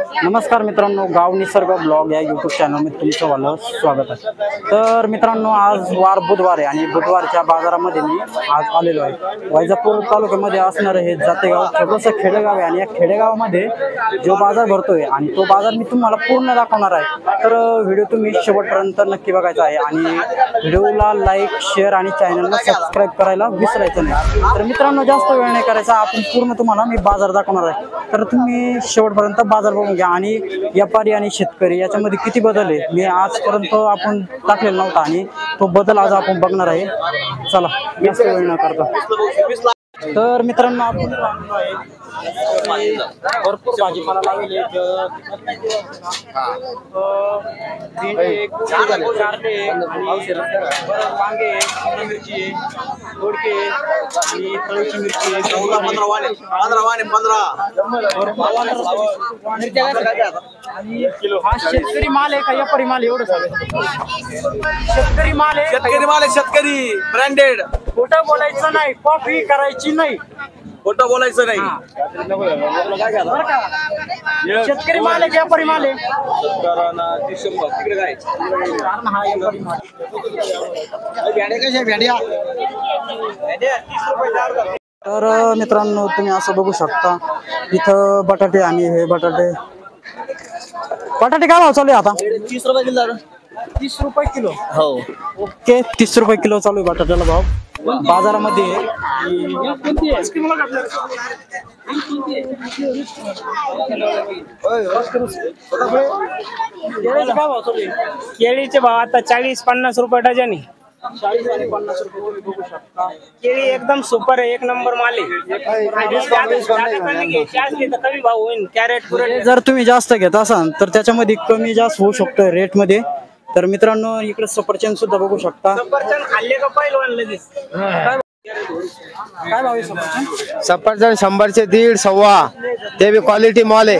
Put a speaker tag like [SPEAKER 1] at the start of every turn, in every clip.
[SPEAKER 1] नमस्कार मित्रांनो, गाव निसर्ग ब्लॉग या यूट्यूब चॅनलमध्ये तुमचं वालं स्वागत आहे। तर मित्रांनो, आज वार बुधवार आहे आणि बुधवारच्या बाजारामध्ये मी आज आलेलो आहे। वैजापूर तालुक्यामध्ये असणारं हे जातेगाव छोटंसं खेडेगाव आहे आणि या खेडेगावामध्ये जो बाजार भरतोय आणि तो बाजार मी तुम्हाला पूर्ण दाखवणार आहे। तर व्हिडिओ तुम्ही शेवटपर्यंत नक्की बघायचा आहे आणि व्हिडिओला लाईक, शेअर आणि चॅनलला सबस्क्राईब करायला विसरायचं नाही। तर मित्रांनो, जास्त वेळ नाही करायचा, आपण पूर्ण तुम्हाला मी बाजार दाखवणार आहे। तर तुम्ही शेवटपर्यंत बाजार बघून घ्या आणि व्यापारी आणि शेतकरी याच्यामध्ये किती बदल आहे मी आजपर्यंत आपण टाकलेला नव्हता आणि तो बदल आज आपण बघणार आहे। चला, जास्त वेळ न करता। तर मित्रांनो, आपण भरपूर भाजीपाला लावले, वांगे, मिरची, दोडके आणि तळीची मिरची, हा शेतकरी माल आहे का व्यापारी माल? एवढं शेतकरी माल आहे,
[SPEAKER 2] शेतकरी माल आहे, शेतकरी ब्रँडेड।
[SPEAKER 1] खोटं बोलायचं नाही, कॉफी करायची नाही,
[SPEAKER 2] खोटं बोलायचं नाही।
[SPEAKER 1] शेतकरी माल आहे, व्यापारी माल आहे।
[SPEAKER 2] तिकडे काय
[SPEAKER 1] तर मित्रांनो, तुम्ही असं बघू शकता, इथं बटाटे आणि हे बटाटे काय भाव चालू आहे आता?
[SPEAKER 2] 30 रुपये किलो।
[SPEAKER 1] 30 रुपये किलो?
[SPEAKER 2] हो,
[SPEAKER 1] ओके, 30 रुपये किलो चालू आहे बटाट्याला भाव बाजारामध्ये।
[SPEAKER 3] केळीचे भाव आता 40-50 रुपये डझन आहे।
[SPEAKER 1] 40 आणि 50 रुपये बघू शकता।
[SPEAKER 3] केळी एकदम सुपर आहे, एक नंबर माल आहे। कमी भाव होईल, कॅरेट
[SPEAKER 1] जर तुम्ही जास्त घेत असाल तर त्याच्यामध्ये कमी जास्त होऊ शकतो रेट मध्ये। तर मित्रांनो, इकडे सफरचंद सुद्धा बघू शकता।
[SPEAKER 3] सफरचंद खाल्ले का पहिलवान लगेच?
[SPEAKER 1] काय भाव आहे सफरचंद?
[SPEAKER 4] सफरचंद 100चे 1.5 सव्वा, ते बी क्वालिटी माल आहे।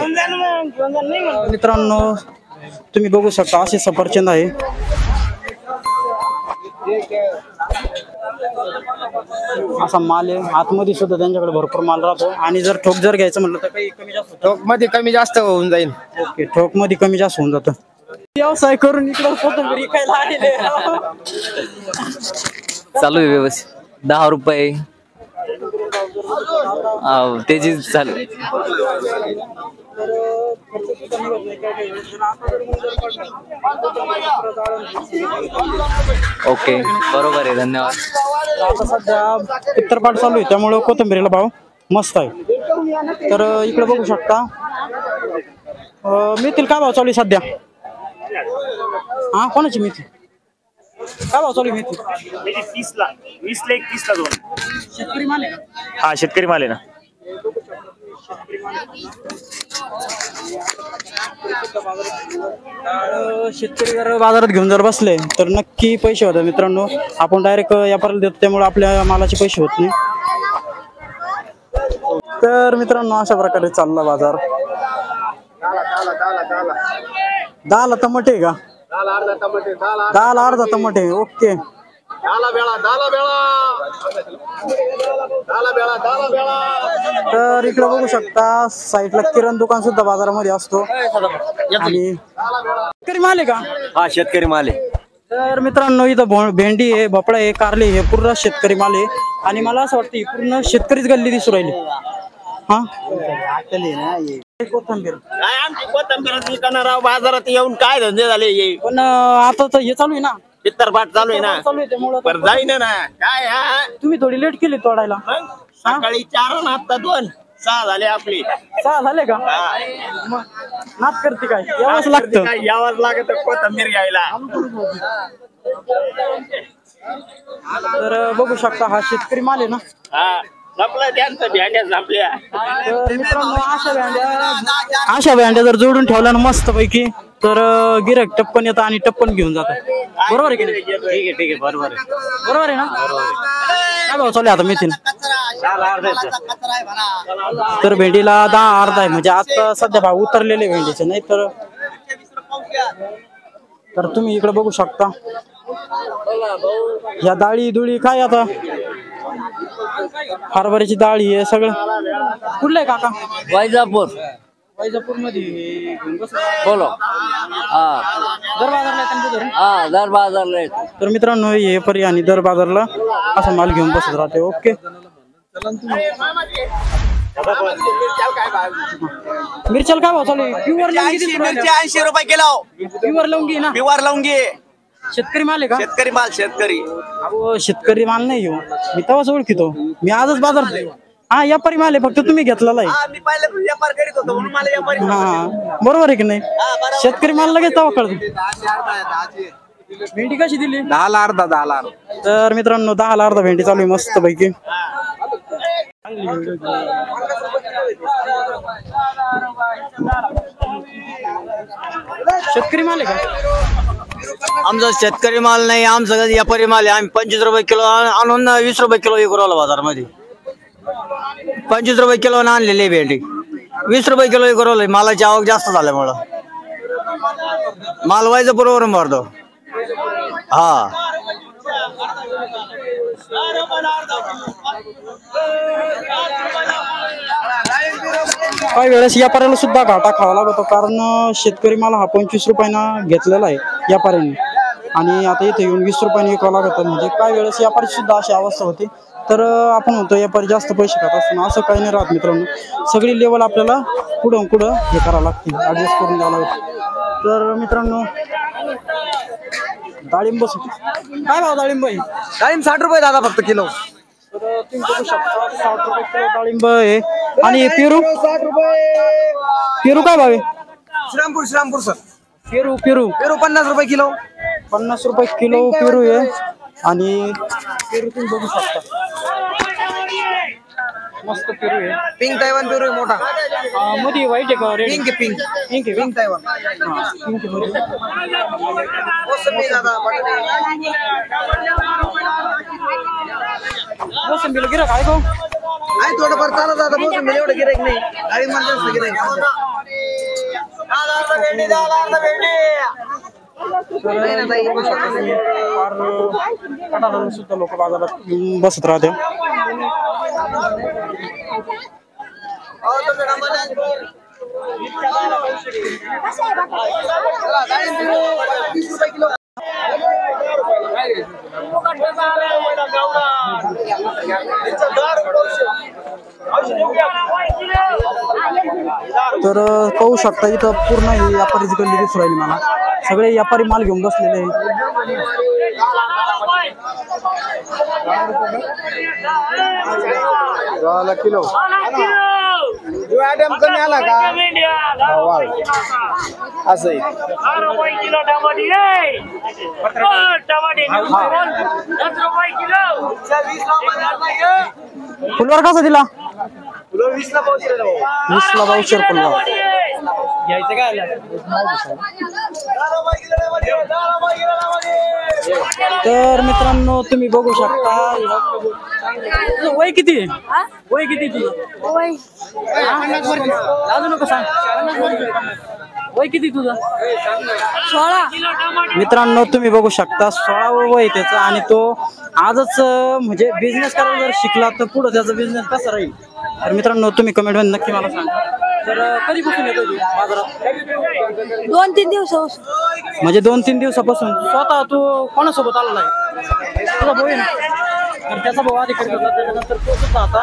[SPEAKER 1] मित्रांनो, तुम्ही बघू शकता, असे सफरचंद आहे। असा माल आहे, आतमध्ये सुद्धा त्यांच्याकडे भरपूर माल राहतो आणि जर ठोक जर घ्यायचं म्हटलं तर काही कमी जास्त
[SPEAKER 4] ठोक मध्ये कमी जास्त होऊन जाईल।
[SPEAKER 1] ओके, ठोक मध्ये कमी जास्त होऊन जातं। व्यवसाय करून इकडं कोथिंबीर विकायला आलेले
[SPEAKER 5] चालू आहे व्यवस्थित। 10 रुपये तेजी चालू। ओके, बरोबर आहे, धन्यवाद।
[SPEAKER 1] आता सध्या पित्तरपाट चालू आहे त्यामुळे कोथिंबीरीला भाव मस्त आहे। तर इकडे बघू शकता, मेथीला काय भाव चालू आहे सध्या? हा, कोणाची मेथी? काय भाव चालू आहे मेथी?
[SPEAKER 3] 30 ला 20 ला 31 ला 2।
[SPEAKER 1] शेतकरी माल आहे का?
[SPEAKER 3] हा, शेतकरी माल आहे ना।
[SPEAKER 1] शेतकरी जर बाजारात घेऊन जर बसले तर नक्की पैसे होतात मित्रांनो। आपण डायरेक्ट व्यापाऱ्याला देतो त्यामुळे आपल्या मालाचे पैसे होत नाही। तर मित्रांनो, अशा प्रकारे चालला बाजार। दाल टमाटे का? दाल अर्धा टमाटे। ओके, तर इकडे बघू शकता, साईडला किराणा दुकान सुद्धा बाजारामध्ये असतो आणि शेतकरी माल आहे का?
[SPEAKER 2] हा, शेतकरी माल आहे।
[SPEAKER 1] तर मित्रांनो, इथं भेंडी आहे, भोपळा आहे, कारली हे पूर्ण शेतकरी माल आहे आणि मला असं वाटतं ही पूर्ण शेतकरीच गल्ली दिसू राहिली। हा, कोथिंबीर
[SPEAKER 2] काय आमची कोथिंबीर करणार बाजारात येऊन काय धंदे झाले?
[SPEAKER 1] पण आता तर हे चालू आहे ना,
[SPEAKER 2] पित्तरपाट चालू आहे ना,
[SPEAKER 1] चालू आहे त्यामुळे
[SPEAKER 2] पर जाईन ना। काय
[SPEAKER 1] तुम्ही थोडी लेट केली तोडायला।
[SPEAKER 2] सकाळी 4 आणि आता 2, 6 झाले आपली।
[SPEAKER 1] 6 झाले का? मग नाच करते काय? यावंच लागतं,
[SPEAKER 2] यावंच लागत कोथिंबीर घ्यायला।
[SPEAKER 1] तर बघू शकता, हा शेतकरी माल आहे ना।
[SPEAKER 2] हा, संपलं त्यांचं, भेंड्या संपल्या।
[SPEAKER 1] तर मित्रांनो, अशा भेंड्या जर जोडून ठेवल्या ना मस्त पैकी तर गिऱ्हाईक टप्पन येतं आणि टप्पन घेऊन जातं। बरोबर आहे की नाही?
[SPEAKER 2] ठीक आहे, बरोबर आहे।
[SPEAKER 1] बरोबर आहे ना? काय भाव चालू आहे आता मेथीला? तर भेंडीला 10 अर्धा आहे, म्हणजे आता सध्या भाव उतरलेले भेंडीचे, नाही तर तुम्ही इकडे बघू शकता। या डाळी दुळी काय आता हरभऱ्याची डाळ हे सगळं कुठलं आहे काका?
[SPEAKER 5] वैजापूर
[SPEAKER 1] वैजापूर मध्ये घेऊन बसला.
[SPEAKER 2] बोलो हा
[SPEAKER 1] दर बाजारला येतात ना धरून?
[SPEAKER 2] हा दर बाजारला येतो.
[SPEAKER 1] तर मित्रांनो हे परी आणि दर बाजारला असा माल घेऊन बसत राहते. ओके मिरच्याला काय भाव चालू आहे? प्युअर
[SPEAKER 2] मिरची 80 रुपये किलो.
[SPEAKER 1] प्युअर लवंगी ना?
[SPEAKER 2] पिवर लवंगी.
[SPEAKER 1] शेतकरी माल आहे का?
[SPEAKER 2] शेतकरी माल शेतकरी.
[SPEAKER 1] अहो शेतकरी माल नाही घेऊ मी तेव्हाच ओळखितो. मी आजच बाजार हा व्यापारी माल आहे फक्त तुम्ही घेतलेला आहे.
[SPEAKER 2] मी पहिले व्यापार करीत होतो म्हणून मला व्यापारी.
[SPEAKER 1] हा बरोबर आहे की नाही? शेतकरी माल लगेच तेव्हा कळतो. भेंडी कशी दिली?
[SPEAKER 4] 10 अर्धा 10
[SPEAKER 1] तर मित्रांनो 10 अर्धा भेंडी चालू आहे मस्त पैकी. शेतकरी माल आहे का?
[SPEAKER 2] आमचा शेतकरी माल नाही, आमचं व्यापारी माल आहे. आम्ही 25 रुपये किलो आणून 20 रुपये किलो विकू राहिलो बाजारमध्ये. 25 रुपये किलो आणलेली भेंडी 20 रुपये किलो विकू राहिलो. मालाची आवक जास्त झाल्यामुळं माल वैजापूरवरून भरतो. हा
[SPEAKER 1] काही वेळेस व्यापाऱ्याला सुद्धा घाटा खावा लागतो कारण शेतकरी माल हा 25 रुपयांना घेतलेला आहे व्यापाऱ्यांनी आणि आता इथे येऊन 20 रुपयांनी विकावं लागतं. म्हणजे काही वेळेस व्यापारी सुद्धा अशी अवस्था होती. तर आपण म्हणतो व्यापारी जास्त पैसे खात असताना असं काही नाही राहत मित्रांनो. सगळी लेवल आपल्याला कुठं हे करावं लागते ऍडजस्ट करून द्यावं लागतं. तर मित्रांनो डाळिंब काय भाव डाळिंब आहे?
[SPEAKER 4] टाइम 60 रुपये दादा फक्त किलो.
[SPEAKER 1] तर तुम्ही बघू शकता 60 रुपये किलो डाळिंब आहे. आणि पेरू
[SPEAKER 4] 60 रुपये.
[SPEAKER 1] पेरू काय भाव आहे?
[SPEAKER 4] श्रीरामपूर सर.
[SPEAKER 1] पेरू
[SPEAKER 4] 50 रुपये किलो.
[SPEAKER 1] 50 रुपये किलो पेरू आहे. आणि पेरू तुम्ही बघू शकता मस्त पेरू आहे.
[SPEAKER 4] पिंक तैवान पेरू आहे मोठा.
[SPEAKER 1] मध्ये व्हाईट आहे का? Red
[SPEAKER 4] pink Taiwan.
[SPEAKER 1] पिंक मध्ये
[SPEAKER 4] मोसंबी दादा
[SPEAKER 1] मोसंबीला गिराक आहे का?
[SPEAKER 4] आहे थोडंफार चालत दादा. मोसंबी एवढं गिराईक नाही. गाडी माणसाचं गिराईक.
[SPEAKER 1] सुद्धा लोक बाजारात बसत राहते. तर पाहू शकता इथं पूर्ण ही व्यापारीची गल्ली दिसून राहिली मला. सगळे व्यापारी माल घेऊन बसलेले आहे.
[SPEAKER 4] किलो जो आयटम कमी आला का असं आहे.
[SPEAKER 1] फुलवर कसा दिला?
[SPEAKER 4] 20 ला पावशेर.
[SPEAKER 1] 20 ला पावशेर फुलवर.
[SPEAKER 4] घ्यायचं काय?
[SPEAKER 1] तर मित्रांनो तुम्ही बघू शकता वय किती आहे? वय किती तुझं? लाजू नको सांग. वय किती तुझं? 16. मित्रांनो तुम्ही बघू शकता 16 वय त्याचं आणि तो आजच म्हणजे बिझनेस करायला जर शिकला तर पुढे त्याचा बिझनेस कसा राहील. तर मित्रांनो तुम्ही कमेंट मध्ये नक्की मला सांगा. तर कधीपासून येतो तू बाजारात?
[SPEAKER 6] 2-3 दिवस.
[SPEAKER 1] म्हणजे 2-3 दिवसापासून. स्वतः तू कोणासोबत आलेला आहे? तुझा भाऊ आहे ना? तर त्याचा भाऊ आधी करत होता त्याच्यानंतर तो सुद्धा आता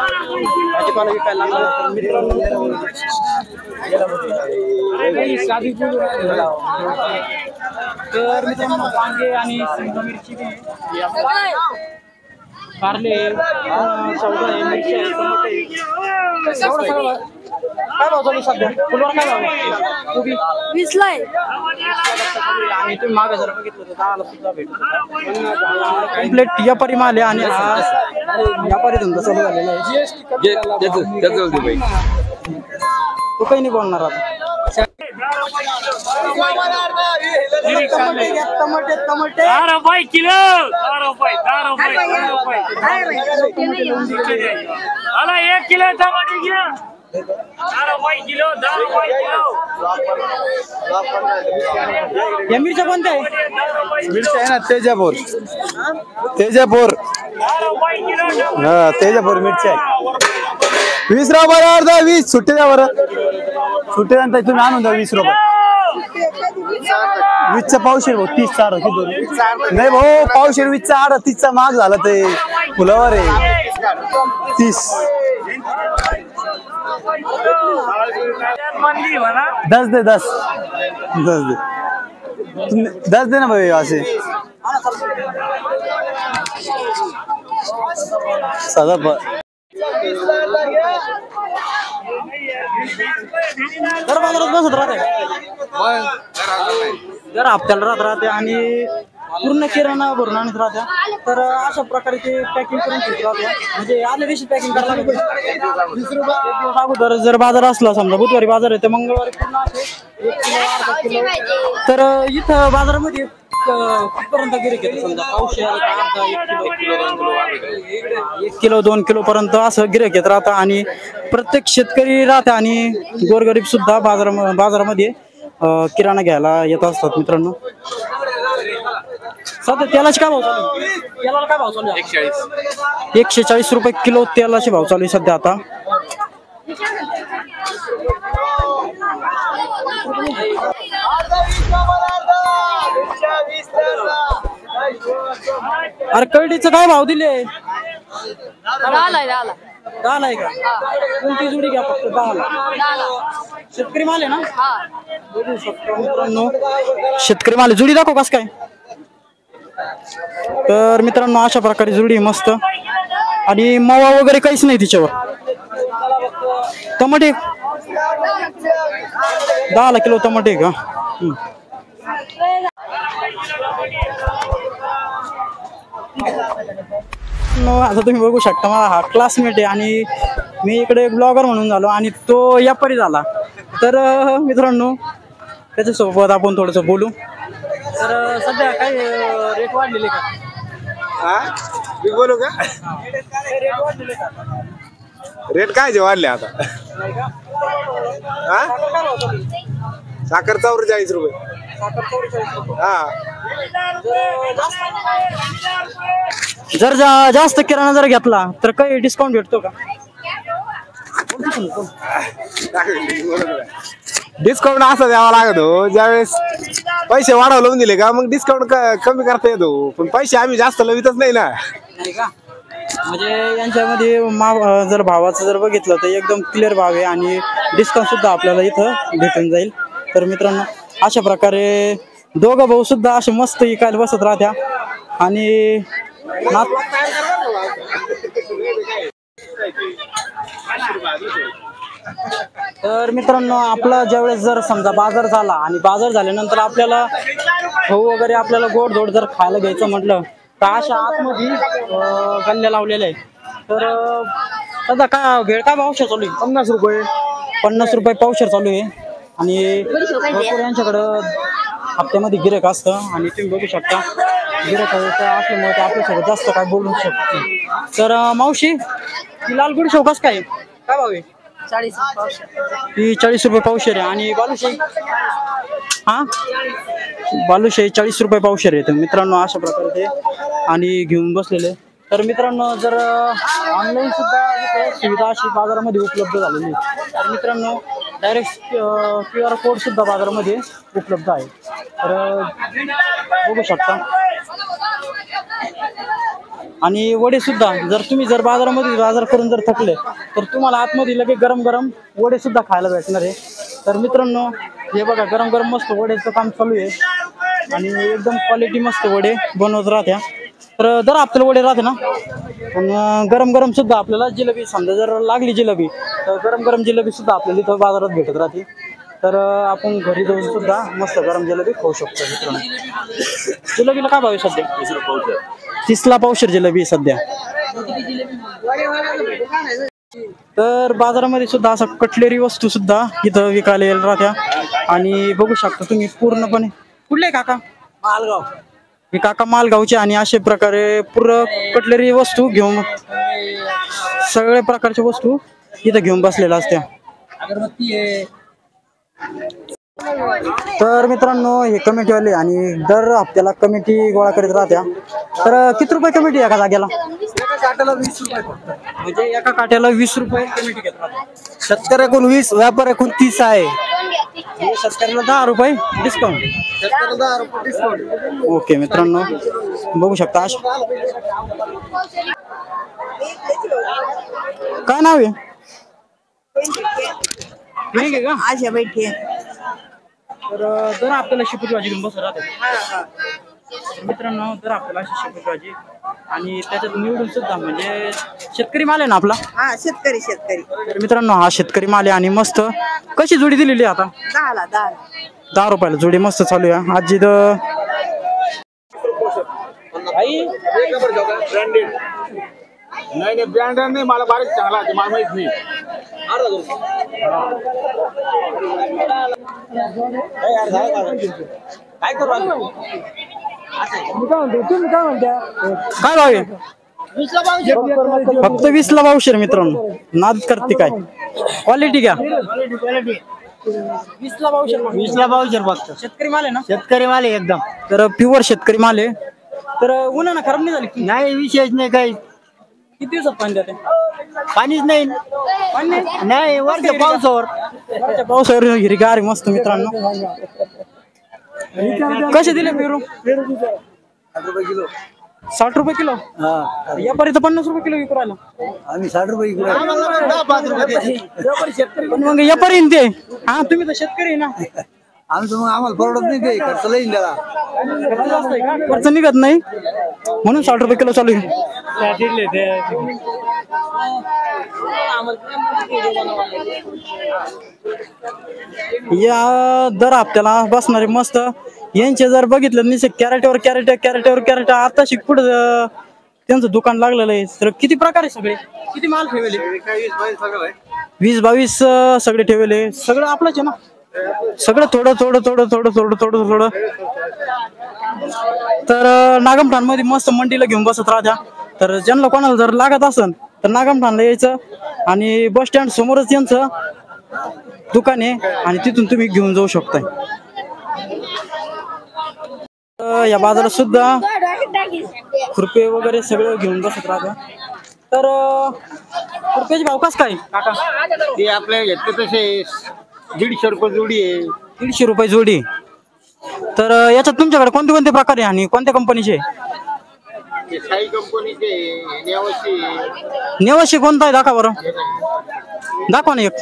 [SPEAKER 1] भाजीपाला विकायला लागला. तर मित्रांनो वांगे आणि शिमला मिरची कारले चौदा आहे, मिरची आहे, टमाटे आहे. काय भाव चालू सध्या? फुलवर काय भाव आहे? कोबी
[SPEAKER 6] 20 ला आहे.
[SPEAKER 1] आणि तुम्ही मागे जर बघितलं तर 10 ला सुद्धा भेटत होता. कम्प्लीट व्यापारी माल आहे आणि हा व्यापारी धंदा चालू झालेला आहे. तो काही नाही बोलणार आता. टमाटे
[SPEAKER 3] 10 रुपये किलो. 10 रुपये. अला 1 किलो टमाटे घ्या. 10 रुपये किलो. 10 रुपये किलो.
[SPEAKER 1] या मिरच्या कोणत्या आहे?
[SPEAKER 4] मिरची आहे ना तेजापूर.
[SPEAKER 3] 10 रुपये किलो.
[SPEAKER 4] तेजापूर मिरची आहे. 20 रुपये अर्धा 20 सुट्टी द्या बरं.
[SPEAKER 6] सुट्टेनंतर तुम्ही आणून द्या 20 रुपये. 20चा पावशेर भाऊ 30चा आड किती नाही भाऊ पावशेर 20चा आड 30चा महाग झाला ते फुलावर आहे 30 10 दे 10 दे तुम्ही 10 दे ना भाई असे साधा
[SPEAKER 1] तर बाजारात बसत राहते जर हप्त्याला राहते आणि पूर्ण किराणा भरून आणत राहत्या. तर अशा प्रकारे ते पॅकिंग करून ठेवत राहत्या म्हणजे आदल्या दिवशी पॅकिंग करायला लागते. 20 रुपये अगोदर जर बाजार असला समजा बुधवारी बाजार आहे तर मंगळवारी पूर्ण असे 1 किलो अर्धा किलो. तर इथं बाजारामध्ये कितीपर्यंत गिऱ्हाईक येतं समजा पावशेर अर्धा 1 किलो 2 किलो पर्यंत असं गिऱ्हाईक येत राहतं आणि प्रत्येक शेतकरी राहता आणि गोरगरीब सुद्धा बाजारामध्ये किराणा घ्यायला येत असतात. मित्रांनो सध्या तेलाचे काय भाव चालू आहे? तेलाला काय भाव चालू आहे? 140 रुपये किलो तेलाचे भाव चालू आहे सध्या आता. अरे कळडीचं काय भाव दिले? 10 आहे का? कोणती जुडी घ्या फक्त 10. शेतकरी माल आहे ना? बघू शकतो मित्रांनो शेतकरी माल जुडी दाखव कस काय. तर मित्रांनो अशा प्रकारे जुडी मस्त आणि मावा वगैरे काहीच नाही तिच्यावर. टमाटे 10 किलो टमाटे का? आता तुम्ही बघू शकता मला हा क्लासमेट आहे आणि मी इकडे ब्लॉगर म्हणून झालो आणि तो व्यापारी झाला. तर मित्रांनो त्याच्यासोबत आपण थोडंसं बोलू. तर सध्या काय रेट वाढलेले का?
[SPEAKER 7] मी बोलू का?
[SPEAKER 1] रेट वाढलेले का?
[SPEAKER 7] रेट काय जे वाढले आता? साखर 44 रुपये. हा
[SPEAKER 1] जर जास्त किराणा जर घेतला तर काही डिस्काउंट भेटतो का?
[SPEAKER 7] डिस्काउंट असा द्यावा लागतो ज्यावेळेस पैसे वाढव लावून दिले का मग डिस्काउंट कमी करता येतो पण पैसे आम्ही जास्त लवितच नाही ना.
[SPEAKER 1] म्हणजे यांच्यामध्ये जर भावाचं जर बघितलं तर एकदम क्लिअर भाव आहे आणि डिस्काउंट सुद्धा आपल्याला इथं भेटून जाईल. तर मित्रांनो अशा प्रकारे दोघं भाऊ सुद्धा असे मस्त इकायला बसत राहत्या आणि तर मित्रांनो आपला ज्यावेळेस जर समजा बाजार झाला आणि बाजार झाल्यानंतर आपल्याला गहू वगैरे आपल्याला गोडधोड जर खायला घ्यायचं म्हटलं तर अशा आतमध्ये गल्ल्या लावलेल्या आहे. तर सध्या काय भेळ काय पावशेर चालू आहे?
[SPEAKER 7] 50 रुपये
[SPEAKER 1] 50 रुपये पावशेर चालू आहे आणि भरपूर यांच्याकडं हप्त्यामध्ये गिऱ्हाईक असतं आणि तुम्ही बघू शकता गिऱ्हाईक असल्यामुळे ते आपल्यासोबत जास्त काय बोलू शकत नाही. तर मावशी ही लाल गुडी शोकास काय भाव आहे?
[SPEAKER 8] 40 पावशेर.
[SPEAKER 1] ही 40 रुपये पावशेर आहे आणि बालुशाही बालुशाही 40 रुपये पावशेर आहे. तर मित्रांनो अशा प्रकारे ते आणि घेऊन बसलेले. तर मित्रांनो जर ऑनलाईन सुद्धा सुविधा अशी बाजारामध्ये उपलब्ध झालेली आहे. तर मित्रांनो डायरेक्ट QR कोड सुद्धा बाजारामध्ये उपलब्ध आहे. तर बघू शकता आणि वडे सुद्धा जर तुम्ही जर बाजारामध्ये बाजार करून जर थकले तर तुम्हाला आतमध्ये लगेच गरम गरम वडे सुद्धा खायला भेटणार आहे. तर मित्रांनो हे बघा गरम गरम मस्त वडेचं काम चालू आहे आणि एकदम क्वालिटी मस्त वडे बनवत राहत्या. तर जर आपल्याला वडे राहते ना आणि गरम गरम सुद्धा आपल्याला जिलेबी समजा जर लागली जिलेबी तर गरम गरम जिलेबी सुद्धा आपल्याला इथं बाजारात भेटत राहते. तर आपण घरी जाऊन सुद्धा मस्त गरम जिलेबी खाऊ शकतो. मित्रांनो जिलेबीला काय भाव आहे सध्या? 30ला पावशेर जिलेबी सध्या. तर बाजारामध्ये सुद्धा असं कटलेरी वस्तू सुद्धा इथं विकायला राहत्या आणि बघू शकता तुम्ही पूर्णपणे. कुठले काका?
[SPEAKER 4] मालगाव.
[SPEAKER 1] हे काका मालगावचे आणि अशा प्रकारे पूर्ण कटलेरी वस्तू घेऊन सगळ्या प्रकारच्या वस्तू इथं घेऊन बसलेल्या असत्या.
[SPEAKER 4] अगरबत्ती आहे.
[SPEAKER 1] तर मित्रांनो हे कमिटीवाले आणि दर हप्त्याला कमिटी गोळा करीत राहत्या. तर किती रुपये कमिटी एका जागेला?
[SPEAKER 4] काट्याला 20 रुपये फक्त.
[SPEAKER 1] म्हणजे एका काट्याला 20 रुपये कमिटी घेत राहतो.
[SPEAKER 6] शेतकऱ्याकडून 20, व्यापाऱ्याकडून 30 आहे.
[SPEAKER 1] म्हणजे शेतकऱ्याला 10 रुपये डिस्काउंट.
[SPEAKER 4] शेतकऱ्याला 10 रुपये डिस्काउंट.
[SPEAKER 1] ओके मित्रांनो बघू शकता. काय नाव आहे? नाही का?
[SPEAKER 8] आशा बैठी
[SPEAKER 1] तर दर आपल्याला शेपूची भाजी घेऊन बसत राहते मित्रांनो. दर आपल्याला अशी शेपूची भाजी आणि त्याच्यात निवडून सुद्धा म्हणजे शेतकरी माल आहे ना आपला.
[SPEAKER 8] हा शेतकरी
[SPEAKER 1] तर मित्रांनो हा शेतकरी माल आहे आणि मस्त कशी जोडी दिलेली आहे आता?
[SPEAKER 8] 10
[SPEAKER 1] रुपयाला जोडी मस्त चालू आहे. आजी
[SPEAKER 7] नाही ब्रँड नाही, मला बारीक चांगला आहे, मला माहित नाही.
[SPEAKER 1] काय करू काय भाव आहे? फक्त 20 ला पावशेर मित्रांनो. नाद करते काय? क्वालिटी घ्या. 20 ला पावशेर फक्त. शेतकरी माल आहे ना?
[SPEAKER 6] शेतकरी माल आहे एकदम.
[SPEAKER 1] तर प्युअर शेतकरी माल आहे. तर उन्हानं खराब नाही झाली?
[SPEAKER 6] नाही विशेष नाही काही.
[SPEAKER 1] किती दिवसात पाणी देते?
[SPEAKER 6] पाणीच नाही.
[SPEAKER 1] पाणी
[SPEAKER 6] नाही वरच्या पावसावर.
[SPEAKER 1] पावसावर हिरगार आहे मस्त मित्रांनो. कसे दिले पेरू? 60 रुपये किलो. व्यापारी तर 50 रुपये किलो विकू राहिला.
[SPEAKER 6] आम्ही 60 रुपये
[SPEAKER 1] पण मग व्यापारी ते हा तुम्ही तर शेतकरी आहे ना.
[SPEAKER 6] आमचं मग आम्हाला परवडत नाही ते खर्च लई त्याला.
[SPEAKER 1] खर्च निघत नाही म्हणून 60 रुपये किलो चालू आहे. या दर हप्त्याला बसणारे मस्त यांचे जर बघितलं निश्चित कॅरेट आता पुढे त्यांचं दुकान लागलेलं आहे. तर किती प्रकार आहे सगळे? किती माल ठेवले? 20-22 सगळे ठेवले. सगळं आपलंच आहे ना? सगळं थोडं. तर नागमठाण मध्ये मस्त मंडीला घेऊन बसत राहत्या. तर ज्यांना कोणाला जर लागत असेल तर नागमठाणला यायचं आणि बस स्टँड समोरच यांचं दुकान आहे आणि तिथून तुम्ही घेऊन जाऊ शकताय. या बाजारात सुद्धा खुरपे वगैरे सगळं घेऊन बसत राहत्या. तर खुरप्याचे भाव कसं काय काका?
[SPEAKER 7] ते आपल्या घेतले तसे 150 रुपये जोडी आहे.
[SPEAKER 1] 150 रुपये जोडी. तर याच्यात तुमच्याकडे कोणते कोणते प्रकार आहे आणि कोणत्या कंपनीचे?
[SPEAKER 7] साई कंपनीचे,
[SPEAKER 1] नेवाशी कोणता आहे दाखवा बरं. दाखवा ना एक.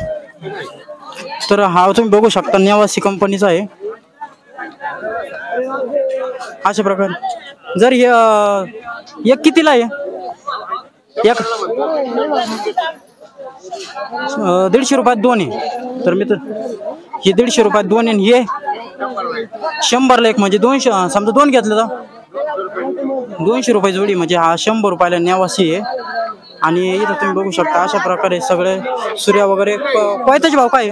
[SPEAKER 1] तर हा तुम्ही बघू शकता नेवासी कंपनीचा आहे. अशा प्रकारे जर एक कितीला आहे? 150 रुपयात 2 आहे. तर मित्र हे 150 रुपयात 2 आहे. हे 100 ला एक म्हणजे 200. समजा 2 घेतलं तर 200 रुपये जोडी म्हणजे हा 100 रुपयाला नेवासी आहे. आणि इथं तुम्ही बघू शकता अशा प्रकारे सगळे सूर्या वगैरे. कोयत्याचे भाव काय?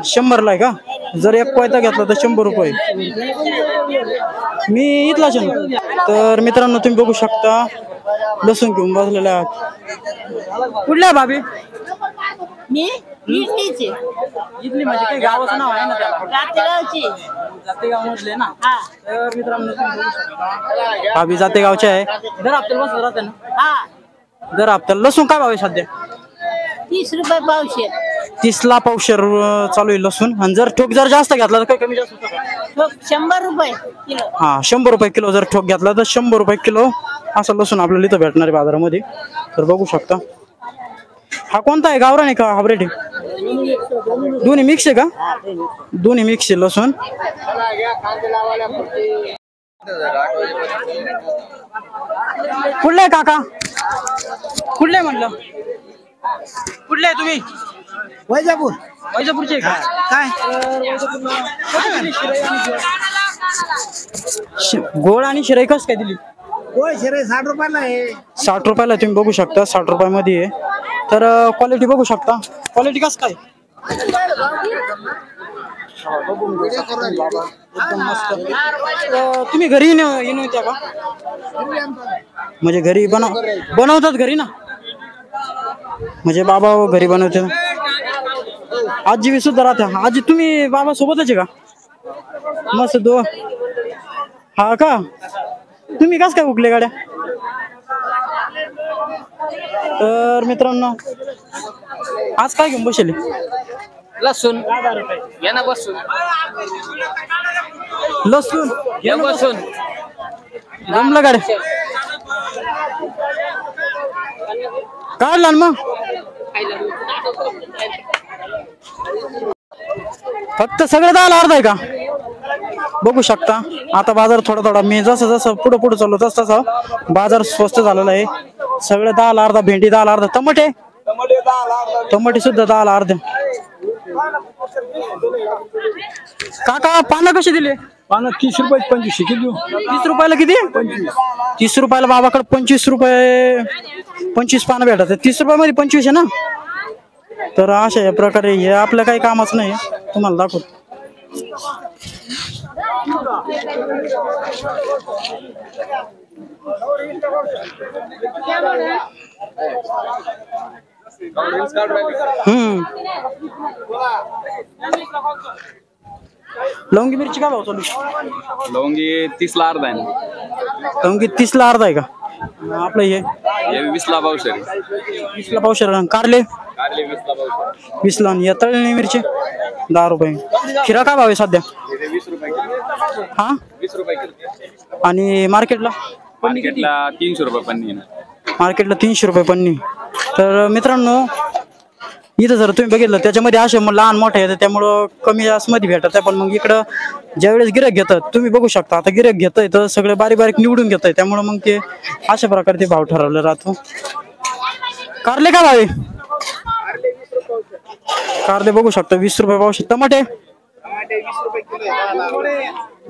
[SPEAKER 1] 100 ला आहे का? जर एक कोयता घेतला तर 100 रुपये. मी इथलाच आहे ना. तर मित्रांनो तुम्ही बघू शकता लसूण घेऊन बसलेला. कुठला आहे भाभी?
[SPEAKER 8] मी इडलीची
[SPEAKER 1] इथली म्हणजे काही गावाचं नाव आहे ना त्याला? जातेगाव मधले ना. तर मित्रांनो तुम्ही बघू शकता भाभी जातेगावचे आहे. दर हप्त्याला बसत राहते ना? दर हप्त्याला. लसूण काय भाव आहे सध्या?
[SPEAKER 8] 30 रुपये पावशेर.
[SPEAKER 1] 30 ला पावशेर चालू आहे लसूण. आणि जर ठोक जर जास्त घेतला तर काही कमी जास्त होतं का?
[SPEAKER 8] 100 रुपये किलो.
[SPEAKER 1] हा 100 रुपये किलो जर ठोक घेतला तर 100 रुपये किलो असं लसूण आपल्याला इथं भेटणार आहे बाजारामध्ये. तर बघू शकता. हा कोणता आहे? गावरान आहे का हायब्रिड आहे? दोन्ही मिक्स आहे का? दोन्ही मिक्स आहे लसूण. कुठले आहे काका? कुठले आहे म्हटलं? कुठले आहे तुम्ही? वैजापूरचे का? काय गोळ आणि शिराई कस काय दिली?
[SPEAKER 4] 60 रुपयाला आहे.
[SPEAKER 1] 60 रुपयाला तुम्ही बघू शकता. 60 रुपयामध्ये आहे. तर क्वालिटी बघू शकता. क्वालिटी कसं काय? एकदम मस्त. तुम्ही घरी येऊन येत्या का? म्हणजे घरी बनवतात घरी ना? म्हणजे बाबा घरी बनवते. आजी सुद्धा राहते. आजी तुम्ही बाबा सोबतच आहे का? मस्त हा का? तुम्ही कस काय उकले गाड्या? तर मित्रांनो आज काय घेऊन बसले?
[SPEAKER 5] लसूण या ना बसून
[SPEAKER 1] लसूण
[SPEAKER 5] या बसून
[SPEAKER 1] जमलं गाड्या काढला ना मग फक्त सगळं 10 अर्धा आहे का? बघू शकता आता बाजार थोडा मी जसं जसं पुढे चाललो तसं बाजार स्वस्त झालेला आहे. सगळं 10 अर्धा, भेंडी 10 अर्धा, टमाटे सुद्धा 10 अर्धे. काका पानं कशी दिले?
[SPEAKER 6] पानं 30 रुपये 25 किलो.
[SPEAKER 1] 30 रुपयाला किती? 30 रुपयाला बाबाकडे 25 रुपये 25 पानं भेटतात. 30 रुपयामध्ये 25 आहे ना. तर अशा प्रकारे हे आपलं काही कामच नाही. तुम्हाला दाखवतो. लवंगी मिरची काय भाव चालू?
[SPEAKER 9] लवंगी 30 ला अर्धा आहे ना.
[SPEAKER 1] लवंगी 30 ला अर्धा आहे का? आपलं हे
[SPEAKER 9] 20 ला पावशेर.
[SPEAKER 1] 20 ला पावशेर. कारले
[SPEAKER 9] 20 ला पावशेर.
[SPEAKER 1] 20 ला. आणि तळलेली मिरची 10 रुपये. खिरा काय भाव आहे सध्या?
[SPEAKER 9] 20 रुपये.
[SPEAKER 1] हा
[SPEAKER 9] 20 रुपये किलो.
[SPEAKER 1] आणि मार्केटला?
[SPEAKER 9] मार्केटला 300 रुपये पन्नी आहे ना.
[SPEAKER 1] मार्केटला 300 रुपये पन्नी. तर मित्रांनो इथं जर तुम्ही बघितलं त्याच्यामध्ये असे लहान मोठे येतात त्यामुळं कमी जास्त मध्ये भेटत आहे. पण मग इकडं ज्यावेळेस गिऱ्हाईक घेतात तुम्ही बघू शकता आता गिऱ्हाईक घेतोय तर सगळे बारीक बारीक निवडून घेत आहे त्यामुळे मग ते अशा प्रकारे ते भाव ठरवला राहतो. कारले काय भाव आहे? कारले बघू शकता 20 रुपये पावशेर. टमाटे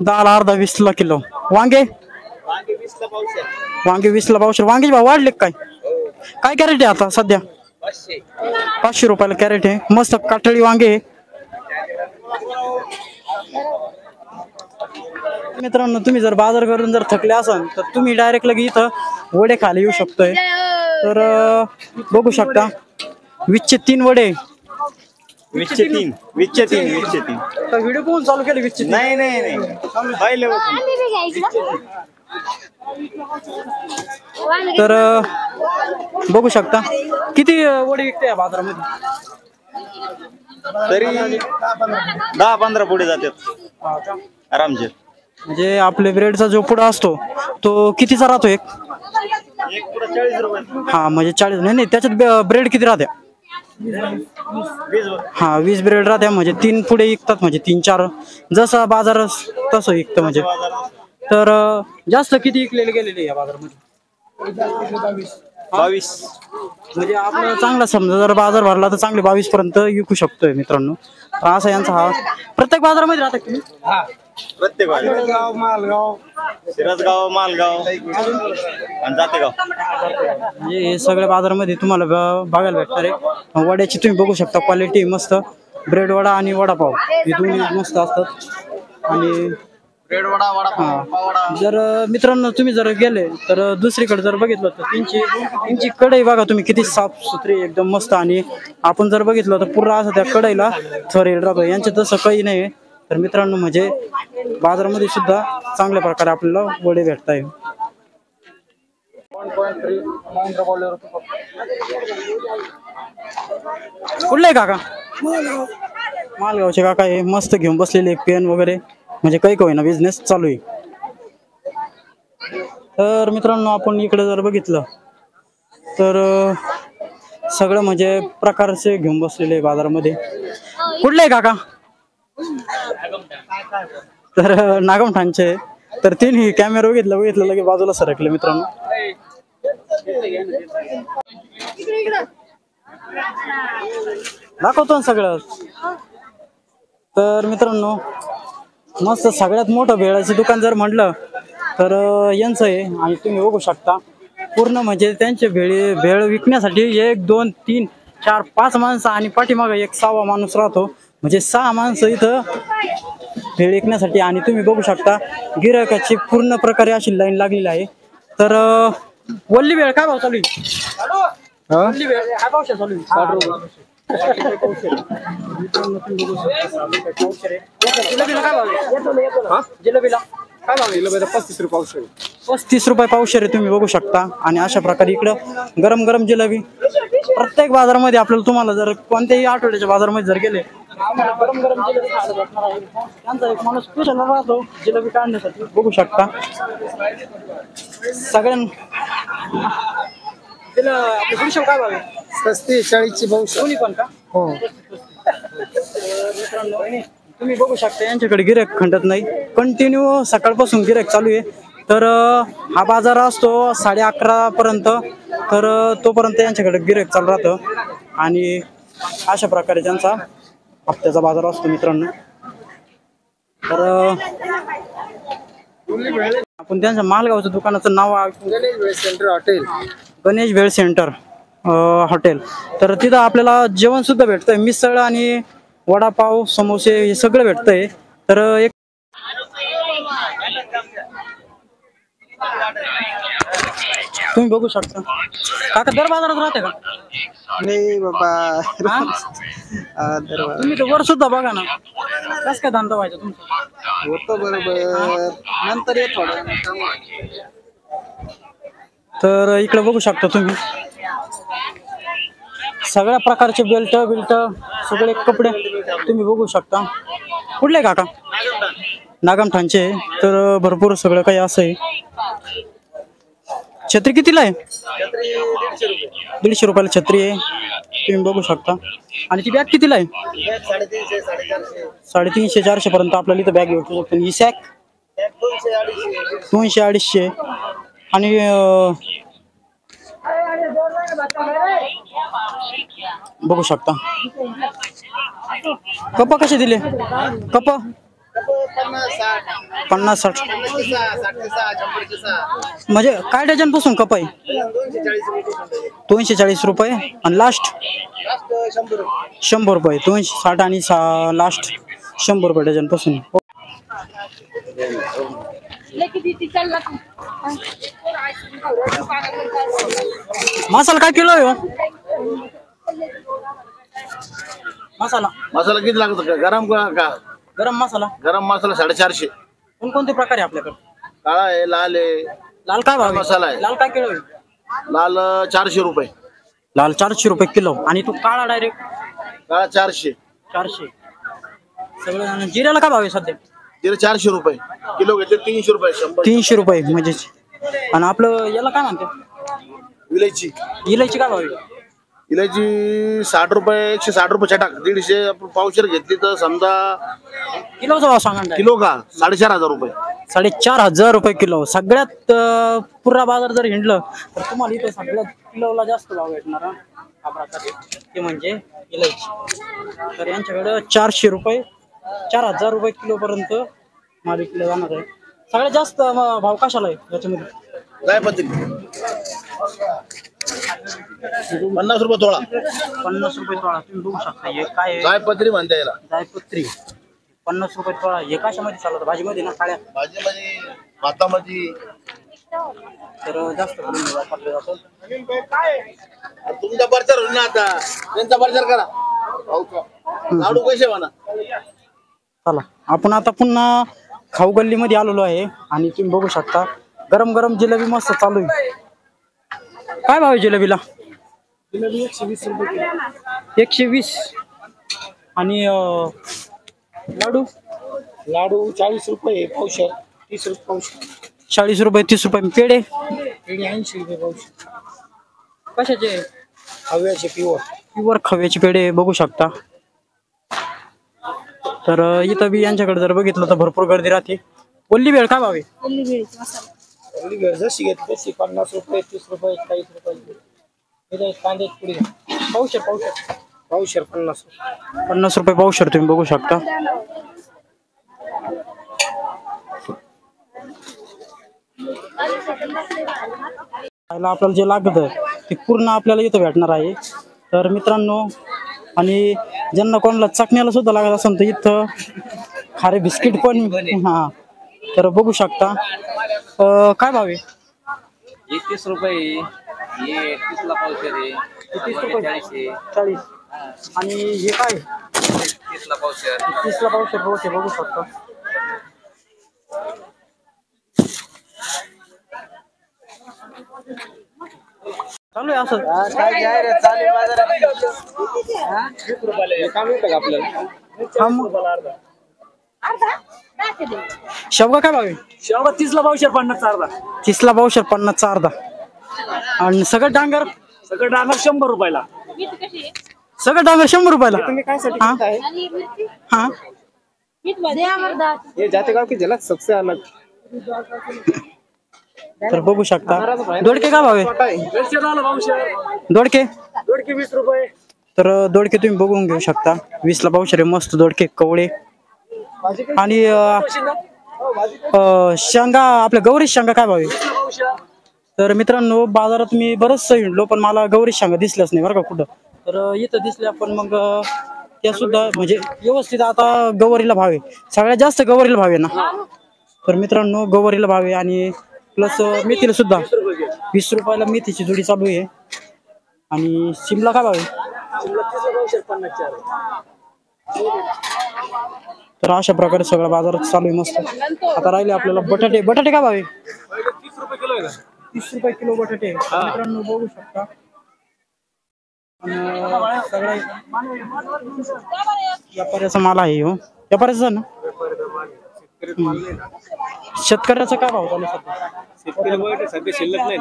[SPEAKER 1] 10 ला अर्धा 20 ला किलो. वांगे 20 ला पावशेर. वांगे भाव वाढले काय? काय कॅरेट आहे आता सध्या? 500 रुपयाला कॅरेट आहे. मस्त काटळी वांगे. मित्रांनो तुम्ही जर बाजार करून जर थकले असाल तर तुम्ही डायरेक्ट लगे इथं वडे खायला येऊ शकतोय. तर बघू शकता 20चे 3 वडे.
[SPEAKER 6] 20चे 3.
[SPEAKER 1] तर व्हिडिओ पाहून चालू केले 20चे 3?
[SPEAKER 6] नाही पाहिले.
[SPEAKER 1] तर बघू शकता किती वडे विकते या बाजारामध्ये?
[SPEAKER 6] तरी 10-15 पुढे जातात आरामशीर.
[SPEAKER 1] म्हणजे आपले ब्रेडचा जो पुडा असतो तो कितीचा राहतो? एक
[SPEAKER 6] पुढे 40 रुपये.
[SPEAKER 1] हा म्हणजे 40. नाही त्याच्यात ब्रेड किती राहते? 20 ब्रेड राहत्या. म्हणजे 3 पुढे विकतात. म्हणजे 3-4 जसा बाजार तसं विकतं. म्हणजे तर जास्त किती विकलेले गेलेले या बाजारामध्ये?
[SPEAKER 6] 22.
[SPEAKER 1] म्हणजे आपल्याला चांगला समजा जर बाजार भरला तर चांगले 22 पर्यंत विकू शकतोय मित्रांनो. तर असा यांचा हा प्रत्येक बाजारामध्ये राहतात तुम्ही?
[SPEAKER 6] प्रत्येक गाव मालगाव सिरसगाव मालगाव आणि जातेगाव.
[SPEAKER 1] म्हणजे हे सगळ्या बाजारामध्ये तुम्हाला बघायला भेटणार आहे. वड्याची तुम्ही बघू शकता क्वालिटी मस्त. ब्रेड वडा आणि वडापाव हे दोन्ही मस्त असतात. आणि
[SPEAKER 9] ब्रेड वडा वडा
[SPEAKER 1] जर मित्रांनो तुम्ही जर गेले तर दुसरीकडे जर बघितलं तर त्यांची कढई बघा तुम्ही किती साफ सुथरी एकदम मस्त. आणि आपण जर बघितलं तर पूर्ण असं त्या कढईला थर येईल राहतो. यांचं तसं काही नाही. तर मित्रांनो म्हणजे बाजारामध्ये सुद्धा चांगल्या प्रकारे आपल्याला वडे भेटत आहे. कुठले काका? मालगावचे काका हे मस्त घेऊन बसलेले पेन वगैरे. म्हणजे काही होईना बिझनेस चालू आहे. तर मित्रांनो आपण इकडे जर बघितलं तर सगळं म्हणजे प्रकारचे घेऊन बसलेले बाजारामध्ये. कुठले आहे काका? तर नागमठाणचे. तर तिन्ही कॅमेरा बघितलं लगे बाजूला सरकले मित्रांनो. दाखवतो ना सगळं. तर मित्रांनो मस्त सगळ्यात मोठं भेळाचं दुकान जर म्हटलं तर यांचं आहे. आणि तुम्ही बघू शकता पूर्ण म्हणजे त्यांचे भेळ विकण्यासाठी 1, 2, 3, 4, 5 माणसं आणि पाठीमागे एक 6वा माणूस राहतो. म्हणजे 6 माणसं इथं भेळ विकण्यासाठी. आणि तुम्ही बघू शकता गिरायकाची पूर्ण प्रकारे अशी लाईन लागलेली आहे. तर वल्ली भेळ काय भाव चालू आहे? वल्ली भेळ काय भाव चालू आहे? 60 रुपये. जिलेबीला काय भाव आहे? जिलेबीला काय भाव आहे?
[SPEAKER 7] 35 रुपये पावशेर.
[SPEAKER 1] 35 रुपये पावशेर आहे, तुम्ही बघू शकता. आणि अशा प्रकारे इकडं गरम गरम जिलेबी प्रत्येक बाजारामध्ये आपल्याला, तुम्हाला जर कोणत्याही आठवड्याच्या बाजारामध्ये जर गेले गरम गरम जिलेबी खायला भेटणार आहे. त्यांचा एक माणूस स्पेशल राहतो जिलेबी काढण्यासाठी, बघू शकता. सगळ्यांना काय भावे?
[SPEAKER 6] 35-40 पावशेर.
[SPEAKER 1] कोणी पण का?
[SPEAKER 6] हो.
[SPEAKER 1] मित्रांनो तुम्ही बघू शकता यांच्याकडे गिऱ्हाईक खंडत नाही, कंटिन्यू सकाळपासून गिऱ्हाईक चालू आहे. तर हा बाजार असतो 11:30 पर्यंत, तर तोपर्यंत यांच्याकडे गिऱ्हाईक चालू राहतं. आणि अशा प्रकारे त्यांचा हप्त्याचा बाजार असतो मित्रांनो. तर आपण त्यांच्या मालगावच्या दुकानाचं नाव
[SPEAKER 6] गणेश भेळ सेंटर हॉटेल.
[SPEAKER 1] गणेश भेळ सेंटर हॉटेल. तर तिथं आपल्याला जेवण सुद्धा भेटतंय, मिसळ आणि वडापाव, समोसे हे सगळं भेटतंय. तर एक तुम्ही बघू शकता. काका दर बाजारात राहते का?
[SPEAKER 6] नाही बाबा.
[SPEAKER 1] तुम्ही तर वर सुद्धा बघा ना, कसं काय धंदा व्हायचा तुमचा?
[SPEAKER 6] होतं बरोबर, नंतर येत थोडं.
[SPEAKER 1] तर इकडे बघू शकता तुम्ही सगळ्या प्रकारचे बेल्ट सगळे कपडे तुम्ही बघू शकता. कुठले काका? नागमठाणचे. तर भरपूर सगळं काही असं आहे. छत्री कितीला आहे? 150 रुपयाला छत्री आहे, तुम्ही बघू शकता. आणि ती बॅग कितीला आहे? 350-400 पर्यंत आपल्याला इथं बॅग भेटू शकतो. ही सॅक 200-250. आणि बघू शकता कप कसे दिले? कप 50-60 म्हणजे काय डझन पासून कप आहे? 240 रुपये. आणि लास्ट 100 रुपये. 260 आणि लास्ट 100 रुपये डझन पासून. मसाला काय किलो आहे?
[SPEAKER 10] मसाला किती लागतो? गरम का?
[SPEAKER 1] गरम मसाला
[SPEAKER 10] 450.
[SPEAKER 1] कोणकोणते प्रकार आहे आपल्याकडे?
[SPEAKER 10] काळा आहे, लाल आहे.
[SPEAKER 1] लाल काय भाव
[SPEAKER 10] मसाला आहे?
[SPEAKER 1] लाल काय किलो आहे?
[SPEAKER 10] लाल 400 रुपये.
[SPEAKER 1] लाल 400 रुपये किलो. आणि तू काळा डायरेक्ट?
[SPEAKER 10] काळा 400.
[SPEAKER 1] सगळं. जिऱ्याला काय भाव आहे सध्या?
[SPEAKER 10] जिरे 400 रुपये किलो घेतले. 300 रुपये.
[SPEAKER 1] 300 रुपये म्हणजे. आणि आपलं याला काय म्हणते?
[SPEAKER 10] इलायची
[SPEAKER 1] काय भाव आहे?
[SPEAKER 10] इलायची 60 रुपये. 160 रुपये छटाक. 150 पावशेर घेतली तर समजा
[SPEAKER 1] किलोचा भाव सांगा ना.
[SPEAKER 10] किलो का 4,500 रुपये.
[SPEAKER 1] 4,500 रुपये किलो. सगळ्यात पुरा बाजार जर हिंडलं तर तुम्हाला इथे सगळ्यात किलोला जास्त भाव भेटणार हा प्रकार ते म्हणजे इलायची. तर यांच्याकडे 400 रुपये 4,000 रुपये किलो पर्यंत माल विकला जाणार आहे. सगळ्यात जास्त भाव कशाला आहे याच्यामध्ये?
[SPEAKER 10] जायपत्री 50 रुपये तोळा.
[SPEAKER 1] 50 रुपये तोळा. तुम्ही बघू शकता हे काय आहे?
[SPEAKER 10] जायपत्री म्हणता याला.
[SPEAKER 1] जायपत्री 50 रुपये तोळा. हे कशामध्ये चालवतं? भाजीमध्ये ना? काळ्या
[SPEAKER 10] भाजीमध्ये, भातामध्ये.
[SPEAKER 1] तर जास्त करून वापरलं जातं.
[SPEAKER 10] तुमचा प्रचार होईल ना आता, त्यांचा प्रचार करा. लाडू कसे म्हणा.
[SPEAKER 1] चला आपण आता पुन्हा खाऊ गल्लीमध्ये आलेलो आहे. आणि तुम्ही बघू शकता गरम गरम जिलेबी मस्त चालू आहे. काय भाव आहे जिलेबीला?
[SPEAKER 6] जिलेबी 120 रुपये.
[SPEAKER 1] 120. आणि लाडू
[SPEAKER 6] 40 रुपये पावशेर. 30 रुपये पावशेर.
[SPEAKER 1] 40 रुपये 30 रुपये. पेढे
[SPEAKER 6] 80 रुपये पावशेर.
[SPEAKER 1] कशाचे?
[SPEAKER 6] खव्याचे
[SPEAKER 1] प्युअर खव्याचे पेढे बघू शकता. तर इथं बी यांच्याकडे जर बघितलं तर भरपूर गर्दी राहते. ओल्ली भेळ काय भाव आहे?
[SPEAKER 6] ओल्ली भेळ जशी घेतली तशी 50 रुपये 30 रुपये 40 रुपये. कांदे पुढे पावशेर
[SPEAKER 1] 50 रुपये पावशेर. तुम्ही बघू शकता. आपल्याला जे लागतं ते पूर्ण आपल्याला इथं भेटणार आहे. तर मित्रांनो, आणि ज्यांना कोणाला चकण्याला सुद्धा लागत असेल तर इथं खारे बिस्किट पण. हा तर बघू शकता. काय भाव आहे?
[SPEAKER 5] 31 रुपये. 31 ला पावशेर आहे.
[SPEAKER 1] 30 रुपये 40. आणि हे काय?
[SPEAKER 5] 30 ला पावशेर.
[SPEAKER 1] 30 ला पावशेर रोज बघू शकता. चालू आहे असं हा मग. शेवगा काय भाव आहे?
[SPEAKER 3] शेवगा 30 ला पावशेर 50 चा अर्धा.
[SPEAKER 1] 30 ला पावशेर 50 चा अर्धा. आणि सगळं डांगर
[SPEAKER 3] सगळं डांगर 100 रुपयाला.
[SPEAKER 1] सगळं डांगर 100 रुपयाला. हा हा
[SPEAKER 7] ये जातेगाव की झलक सबसे अलग.
[SPEAKER 1] तर बघू शकता दोडके काय भाव आहे? दोडके
[SPEAKER 3] 20 रुपये.
[SPEAKER 1] तर दोडके तुम्ही बघून घेऊ शकता 20 ला पावशेर आहे. मस्त दोडके कवळे. आणि शेंगा आपल्या गौरी शेंगा काय भाव आहे? तर मित्रांनो बाजारात मी बरंच हिंडलो पण मला गौरी शेंगा दिसल्याच नाही बरं का कुठं. तर इथं दिसल्या पण मग त्या सुद्धा म्हणजे व्यवस्थित आता गवारीला भाव आहे. सगळ्यात जास्त गवारीला भाव आहे ना. तर मित्रांनो गवारीला भाव आहे आणि प्लस मेथीला सुद्धा 20 रुपयाला मेथीची जोडी चालू आहे. आणि शिमला काय भाव आहे? तर अशा प्रकारे सगळा बाजार चालू आहे मस्त. आता राहिले आपल्याला बटाटे. बटाटे काय भाव आहे?
[SPEAKER 3] 30 रुपये किलो आहे.
[SPEAKER 1] 30 रुपये किलो बटाटे. मित्रांनो बघू शकता सगळा व्यापाऱ्याचा माल आहे हो. व्यापाऱ्याचा ना. शेतकऱ्याचा काय भाव चालू सध्या?
[SPEAKER 7] सध्या शिल्लक नाही.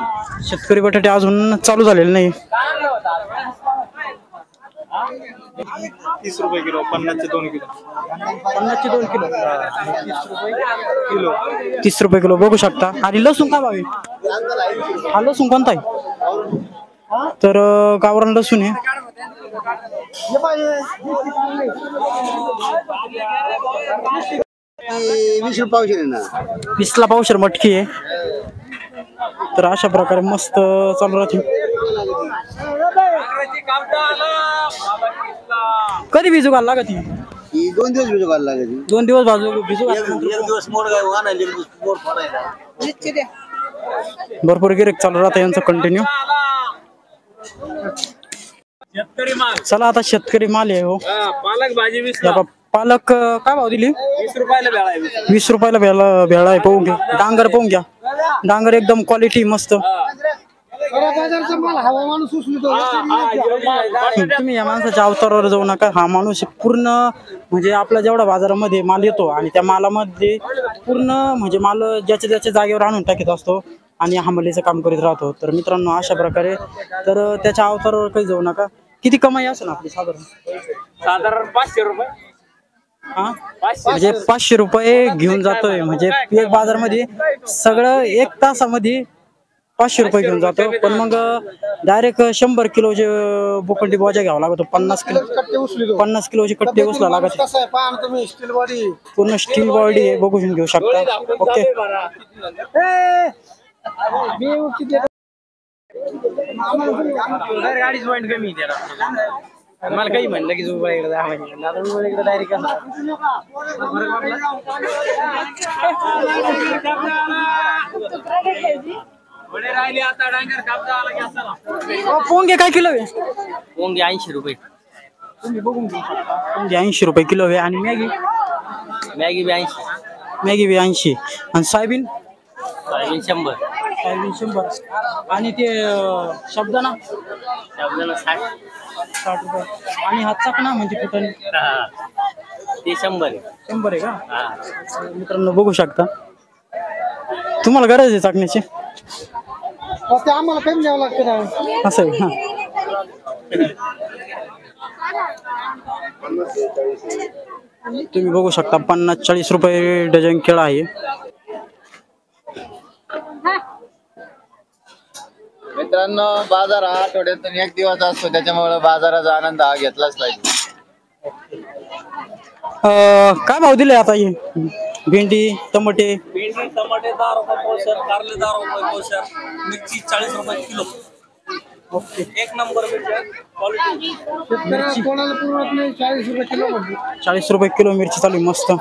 [SPEAKER 1] शेतकरी बटाटे अजून चालू झालेले नाही.
[SPEAKER 7] 30 रुपये किलो 50 चे 2 किलो.
[SPEAKER 1] 50 चे 2 किलो. 30 रुपये किलो बघू शकता. आणि लसूण काय भाव आहे? हा लसूण कोणता आहे? तर गावरान लसूण आहे.
[SPEAKER 10] 20 रुपये पावशेर आहे ना.
[SPEAKER 1] 20 ला पावशेर मटकी आहे. तर अशा प्रकारे मस्त चालू राहते. कधी भिजू घाल लागत?
[SPEAKER 10] 2 दिवस भिजू घालायला लागेल.
[SPEAKER 1] 2 दिवस भिजू घाल.
[SPEAKER 10] एक दिवस मोड काय आणायला, एक दिवस मोड फोडायला.
[SPEAKER 1] भरपूर गिरेक चालू राहतं यांचं कंटिन्यू. चला आता शेतकरी माल आहे हो.
[SPEAKER 3] पालक भाजी 20
[SPEAKER 1] या बा- पालक काय भाव दिली?
[SPEAKER 3] 20 रुपयाला भेळा आहे.
[SPEAKER 1] 20 रुपयाला भेळा आहे. पाहून घ्या. डांगर पाहून घ्या. डांगर एकदम क्वालिटी मस्त. तुम्ही या माणसाच्या अवतारावर जाऊ नका. हा माणूस पूर्ण म्हणजे आपला जेवढा बाजारामध्ये माल येतो आणि त्या मालामध्ये पूर्ण म्हणजे माल ज्याच्या ज्याच्या जागेवर आणून टाकीत असतो आणि हमालीचं काम करीत राहतो. तर मित्रांनो अशा प्रकारे तर त्याच्या अवतारावर काही जाऊ नका. किती कमाई असेल आपली
[SPEAKER 3] साधारण 500 रुपये.
[SPEAKER 1] हा म्हणजे 500 रुपये घेऊन जातोय. म्हणजे एक बाजारमध्ये सगळं 1 तासामध्ये 500 रुपये घेऊन जातो. पण मग डायरेक्ट 100 किलोचे बोकंडी बोजा घ्यावा लागतो. 50 किलोचे कट्टे उचला लागत. पूर्ण स्टील बॉडी आहे बघू घेऊ शकता. ओके
[SPEAKER 3] गाडीच पॉईंट कमी मला काही म्हणलं की जो इकडे डायरेक्ट
[SPEAKER 1] पोंगे काय किलो आहे?
[SPEAKER 2] पोंगे 80 रुपये.
[SPEAKER 1] तुम्ही बघून घेऊ शकता. पोंगे 80 रुपये किलो आहे. आणि मॅगी
[SPEAKER 2] मॅगी बी 80.
[SPEAKER 1] मॅगी बी 80. आणि सोयाबीन
[SPEAKER 2] 100.
[SPEAKER 1] सोयाबीन 100. आणि ते शब्दाना 60 रुपये. आणि हा चकना म्हणजे कुठं
[SPEAKER 2] ते 100 आहे.
[SPEAKER 1] 100 आहे का? मित्रांनो बघू शकता. तुम्हाला गरज आहे चाकण्याची?
[SPEAKER 6] आम्हाला कमी द्यावं लागतं ना.
[SPEAKER 1] असं आहे. तुम्ही बघू शकता 50-40 रुपये डझन केळा आहे.
[SPEAKER 9] मित्रांनो बाजार हा आठवड्यातून 1 दिवस असतो त्याच्यामुळे बाजाराचा आनंद हा घेतलाच पाहिजे.
[SPEAKER 1] काय भाव दिले आता हे भेंडी टमाटे?
[SPEAKER 3] भेंडी टमाटे 10 रुपये पावशेर, कारले 10 रुपये पावशेर, मिरची 40 रुपये किलो. एक नंबर क्वालिटी.
[SPEAKER 6] कोणाला पुरवत नाही. 40 रुपये किलो.
[SPEAKER 1] 40 रुपये किलो मिरची चालू आहे मस्त.